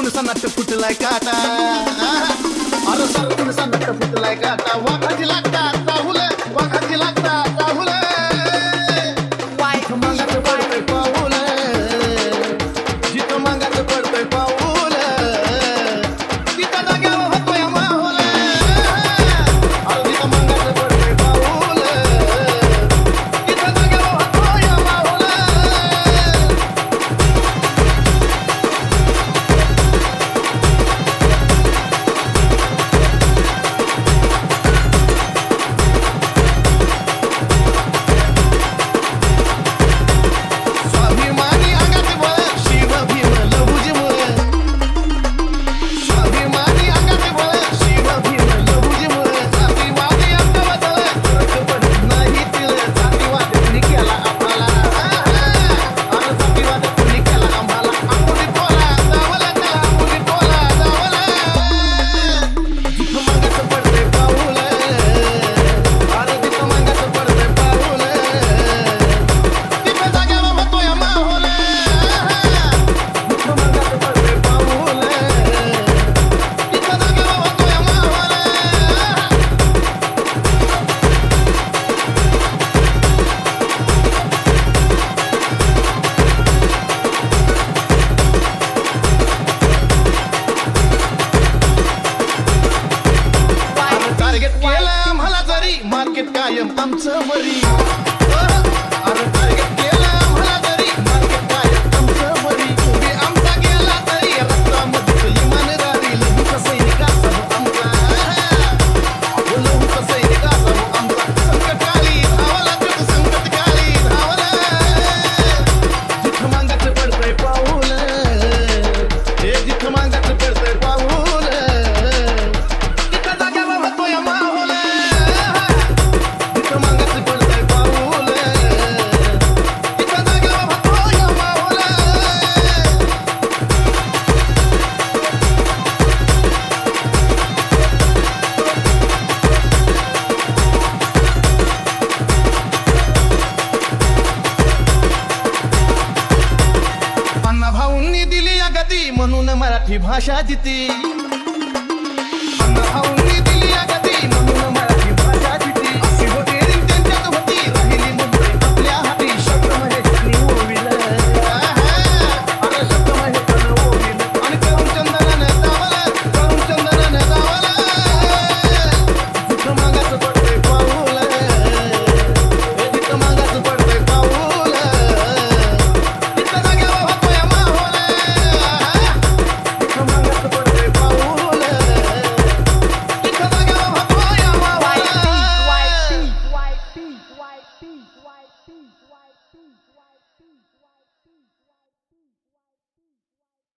सरकून सनाट फुटलाय काटा अरे सरकून सनाट फुटलाय काटा वाघाची लागतात राहुल वाघाची लागतात राहुल मागाचं पडतंय पाऊल जिथं मागाचं पडतंय पाऊल तिथं जाग्यावर होतोय माहोल अरे जिथं मागाचं पडतंय पाऊल तिथं जाग्यावर होतोय माहोल स्वाभिमानी अंगात बळ शिव भीम लहुजीमुळ स्वाभिमानी अंगात बळ शिव भीम लहुजीमुळ जातीवादी अंगाबदल फरक पडत नाही तिळ जातीवाद कुणी केला आम्हाला अरे जातीवाद कुणी केला आम्हाला आमुली टोला जावला त्याला आमुली टोला जावला जिथं मागाचं पडतंय पाऊल अरे जिथं मागाचं पडतंय पाऊल तिथं जाग्यावर होतोय माहोल जिथं मागाचं पडतंय पाऊल तिथं जाग्यावर होतोय माहोल अरे टार्गेट केलं आम्हाला जरी मार्केट कायम आमचं वरी अरे टार्गेट केलं आम्हाला जरी मार्केट कायम आमचं वरी उभी आमचा गेला तरी रक्तामध्ये इमान राहील लहुका सैनिकाचा हो आमचा लहुका सैनिकाचा हो आमचा संकटकाली धावला तो संकटकाली धावला जिथं मागाचं पडतंय पाऊल हे जिथं मागाचं पडतंय पाऊल तिथं जाग्यावर होतोय माहोल जिथं मागाचं पडतंय पाऊल तिथं जाग्यावर होतोय माहोल अण्णाभाऊंनी दिली या गती म्हणून मराठी भाषा जिती अण्णाभाऊंनी दिली या गती